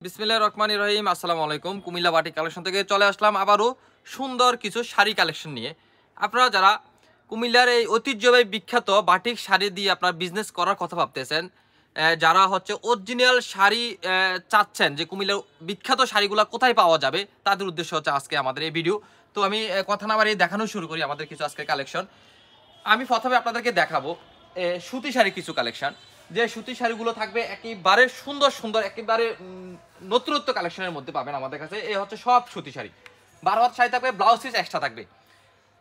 বিসমিল্লাহির রহমানির রহিম। আসসালামু আলাইকুম। কুমিল্লা বাটিক কালেকশন থেকে চলে আসলাম আবারও সুন্দর কিছু শাড়ি কালেকশন নিয়ে। আপনারা যারা কুমিল্লার এই ঐতিহ্যবাহী বিখ্যাত বাটিক শাড়ি দিয়ে আপনার বিজনেস করার কথা ভাবতেছেন, যারা হচ্ছে অরিজিনাল শাড়ি চাচ্ছেন যে কুমিল্লার বিখ্যাত শাড়িগুলো কোথায় পাওয়া যাবে, তাদের উদ্দেশ্য হচ্ছে আজকে আমাদের এই ভিডিও। তো আমি কথা না বাড়িয়ে দেখানো শুরু করি আমাদের কিছু আজকের কালেকশন। আমি প্রথমে আপনাদেরকে দেখাবো সুতি শাড়ি কিছু কালেকশন, যে সুতি শাড়িগুলো থাকবে একেবারে সুন্দর সুন্দর, একেবারে নতুনত্ব কালেকশনের মধ্যে পাবেন আমাদের কাছে। এই হচ্ছে সব সুতি শাড়ি, 12 হাত শাড়ি থাকবে, ব্লাউজ পিস এক্সট্রা থাকবে।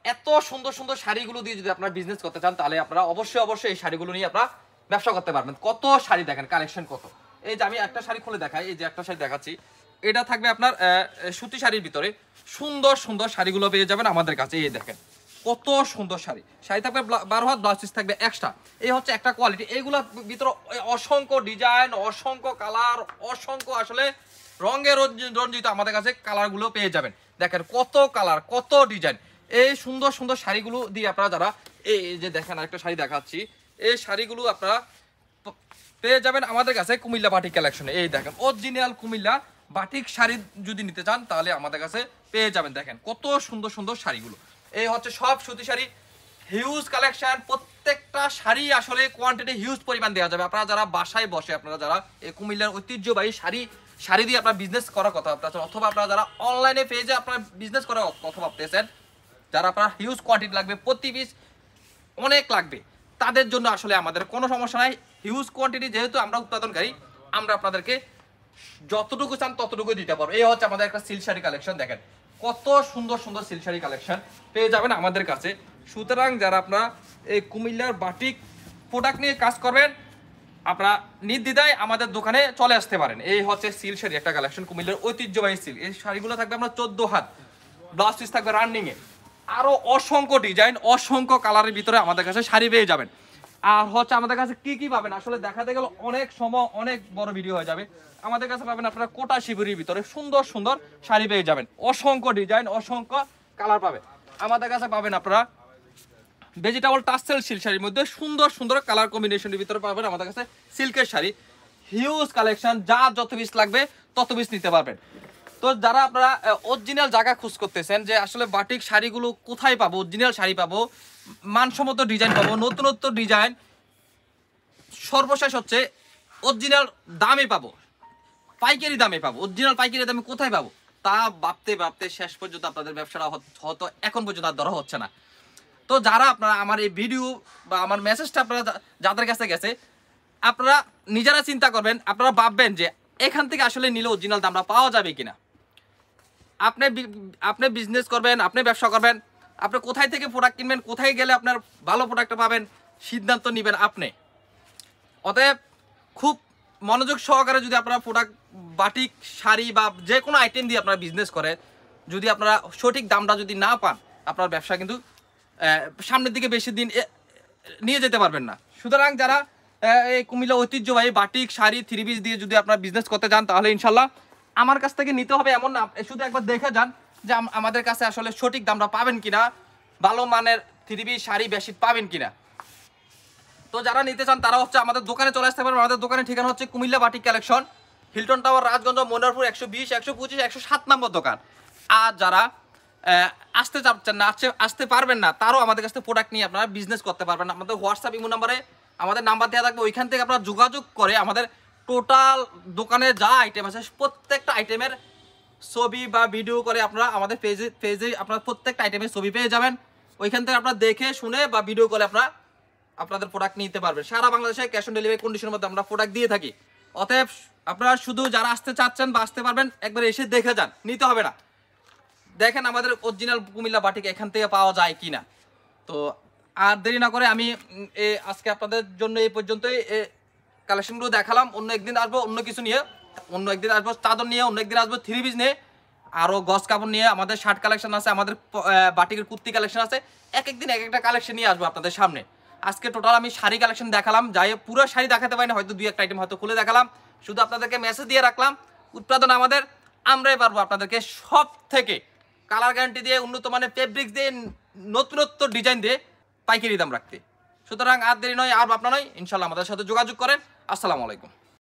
এত সুন্দর সুন্দর শাড়িগুলো দিয়ে যদি আপনারা বিজনেস করতে চান, তাহলে আপনারা অবশ্যই এই শাড়িগুলো নিয়ে আপনারা ব্যবসা করতে পারবেন। কত শাড়ি দেখেন, কালেকশন কত। এই যে আমি একটা শাড়ি খুলে দেখাই, এই যে একটা শাড়ি দেখাচ্ছি, এটা থাকবে আপনার সুতি শাড়ির ভিতরে। সুন্দর সুন্দর শাড়িগুলো পেয়ে যাবেন আমাদের কাছে। এই দেখেন কত সুন্দর শাড়ি, শাড়ি থাকবে 12 হাত, ব্লাউজ পিস থাকবে এক্সট্রা। এই হচ্ছে একটা কোয়ালিটি। এইগুলোর ভিতরে অসংখ্য ডিজাইন, অসংখ্য কালার, অসংখ্য আসলে রঙে রঞ্জিত আমাদের কাছে কালারগুলো পেয়ে যাবেন। দেখেন কত কালার, কত ডিজাইন। এই সুন্দর সুন্দর শাড়িগুলো দিয়ে আপনারা যারা এই যে দেখেন আরেকটা শাড়ি দেখাচ্ছি, এই শাড়িগুলো আপনারা পেয়ে যাবেন আমাদের কাছে কুমিল্লা বাটিক কালেকশনে। এই দেখেন অরিজিনাল কুমিল্লা বাটিক শাড়ি যদি নিতে চান, তাহলে আমাদের কাছে পেয়ে যাবেন। দেখেন কত সুন্দর সুন্দর শাড়িগুলো। এই হচ্ছে সব সুতি শাড়ি, হিউজ কালেকশন। প্রত্যেকটা শাড়ি আসলে কোয়ান্টিটি হিউজ পরিমাণ দেওয়া যাবে। আপনারা যারা বাসায় বসে, আপনারা যারা এই কুমিল্লার ঐতিহ্যবাহী শাড়ি দিয়ে আপনার বিজনেস করার কথা ভাবতেছেন, অথবা আপনারা যারা অনলাইনে পেজে আপনার বিজনেস করার কথা ভাবতেছেন, যারা আপনার হিউজ কোয়ান্টিটি লাগবে, প্রতি পিস অনেক লাগবে, তাদের জন্য আসলে আমাদের কোনো সমস্যা নাই। হিউজ কোয়ান্টিটি যেহেতু আমরা উৎপাদনকারী, আমরা আপনাদেরকে যতটুকু চান ততটুকু দিতে পারবো। এই হচ্ছে আমাদের একটা সিল্ক শাড়ি কালেকশন। দেখেন কত সুন্দর সুন্দর সিল্ক শাড়ি কালেকশন পেয়ে যাবেন আমাদের কাছে। সুতরাং যারা আপনারা এই কুমিল্লার বাটিক প্রোডাক্ট নিয়ে কাজ করবেন, আপনারা নির্দ্বিধায় আমাদের দোকানে চলে আসতে পারেন। এই হচ্ছে সিল্ক শাড়ি একটা কালেকশন, কুমিল্লার ঐতিহ্যবাহী সিল্ক। এই শাড়িগুলো থাকবে আমরা 14 হাত, ব্লাউজ পিস থাকবে রানিংয়ে। আরও অসংখ্য ডিজাইন, অসংখ্য কালারের ভিতরে আমাদের কাছে শাড়ি পেয়ে যাবেন। আর হচ্ছে আমাদের কাছে কি কি পাবেন, আসলে দেখাতে গেলে অনেক সময় অনেক বড় ভিডিও হয়ে যাবে। আমাদের কাছে পাবেন আপনারা কোটা শিবিরের ভিতরে সুন্দর সুন্দর শাড়ি পেয়ে যাবেন, অসংখ্য ডিজাইন, অসংখ্য কালার পাবেন। আমাদের কাছে পাবেন আপনারা ভেজিটেবল টাসেল সিল্ক শাড়ির মধ্যে সুন্দর সুন্দর কালার কম্বিনেশনের ভিতরে পাবেন আমাদের কাছে সিল্কের শাড়ি। হিউজ কালেকশন, যা যত পিস লাগবে তত পিস নিতে পারবেন। তো যারা আপনারা অরিজিনাল জায়গা খোঁজ করতেছেন যে আসলে বাটিক শাড়িগুলো কোথায় পাবো, অরিজিনাল শাড়ি পাবো, মানসম্মত ডিজাইন পাবো, নতুনত্ব ডিজাইন, সর্বশেষ হচ্ছে অরিজিনাল দামে পাবো, পাইকারি দামে পাবো, অরিজিনাল পাইকারি দামে কোথায় পাবো, তা ভাবতে ভাবতে শেষ পর্যন্ত আপনাদের ব্যবসাটা হয়তো এখন পর্যন্ত আর ধরা হচ্ছে না। তো যারা আপনারা আমার এই ভিডিও বা আমার মেসেজটা আপনারা যাদের কাছে গেছে, আপনারা নিজেরা চিন্তা করবেন, আপনারা ভাববেন যে এখান থেকে আসলে নিলে অরিজিনাল দামটা পাওয়া যাবে কিনা। আপনি বিজনেস করবেন, আপনি ব্যবসা করবেন, আপনি কোথায় থেকে প্রোডাক্ট কিনবেন, কোথায় গেলে আপনার ভালো প্রোডাক্টটা পাবেন, সিদ্ধান্ত নেবেন আপনি। অতএব খুব মনোযোগ সহকারে যদি আপনারা প্রোডাক্ট, বাটিক শাড়ি বা যে কোনো আইটেম দিয়ে আপনারা বিজনেস করে, যদি আপনারা সঠিক দামটা যদি না পান, আপনার ব্যবসা কিন্তু সামনের দিকে বেশি দিন নিয়ে যেতে পারবেন না। সুতরাং যারা এই কুমিল্লা ঐতিহ্যবাহী বাটিক শাড়ি, থ্রি পিস দিয়ে যদি আপনারা বিজনেস করতে চান, তাহলে ইনশাল্লাহ আমার কাছ থেকে নিতে হবে এমন না, শুধু একবার দেখে যান যে আমাদের কাছে আসলে সঠিক দামটা পাবেন কিনা, ভালো মানের থ্রি পিস শাড়ি বেশি পাবেন কিনা। তো যারা নিতে চান তারা হচ্ছে আমাদের দোকানে চলে আসতে পারবেন। আমাদের দোকানের ঠিকানা হচ্ছে Comilla batik collection, Hilton tower, Rajganj, Manoharpur, 120, 125, 107 নম্বর দোকান। আর যারা আসতে চাচ্ছেন না, আসতে পারবেন না, তারও আমাদের কাছে প্রোডাক্ট নিয়ে আপনারা বিজনেস করতে পারবেন। আমাদের হোয়াটসঅ্যাপ ইমো নাম্বারে আমাদের নাম্বার দেওয়া থাকবে, ওইখান থেকে আপনারা যোগাযোগ করে আমাদের টোটাল দোকানে যা আইটেম আছে প্রত্যেকটা আইটেমের ছবি বা ভিডিও করে আপনারা আমাদের পেজে আপনারা প্রত্যেকটা আইটেমের ছবি পেয়ে যাবেন। ওইখান থেকে আপনারা দেখে শুনে বা ভিডিও করে আপনারা আপনাদের প্রোডাক্ট নিতে পারবেন। সারা বাংলাদেশে ক্যাশ অন ডেলিভারি কন্ডিশনের মধ্যে আমরা প্রোডাক্ট দিয়ে থাকি। অতএব আপনারা শুধু যারা আসতে চাচ্ছেন বা আসতে পারবেন, একবার এসে দেখে যান, নিতে হবে না। দেখেন আমাদের অরিজিনাল কুমিল্লা বাটিক এখান থেকে পাওয়া যায় কিনা। তো আর দেরি না করে আমি আজকে আপনাদের জন্য এই পর্যন্তই কালেকশনগুলো দেখালাম। অন্য একদিন আসবো অন্য কিছু নিয়ে, অন্য একদিন আসবো চাদর নিয়ে, অন্য একদিন আসবো থ্রি পিস নিয়ে, আরও গজ কাপড় নিয়ে। আমাদের শার্ট কালেকশন আছে, আমাদের বাটিকের কুর্তি কালেকশন আছে। এক একদিন এক একটা কালেকশন নিয়ে আসবো আপনাদের সামনে। আজকে টোটাল আমি শাড়ি কালেকশন দেখালাম, যাই পুরো শাড়ি দেখাতে পারি না, হয়তো দুই একটা আইটেম হয়তো খুলে দেখালাম, শুধু আপনাদেরকে মেসেজ দিয়ে রাখলাম। উৎপাদন আমাদের, আমরাই পারবো আপনাদেরকে সব থেকে কালার গ্যারান্টি দিয়ে, উন্নত মানের ফেব্রিক্স দিয়ে, নতুনত্ব ডিজাইন দিয়ে পাইকারি দাম রাখতে। সুতরাং আর দেরি নয়, আর ভাবনা নয়, ইনশাল্লাহ আমাদের সাথে যোগাযোগ করেন। আসসালামু আলাইকুম।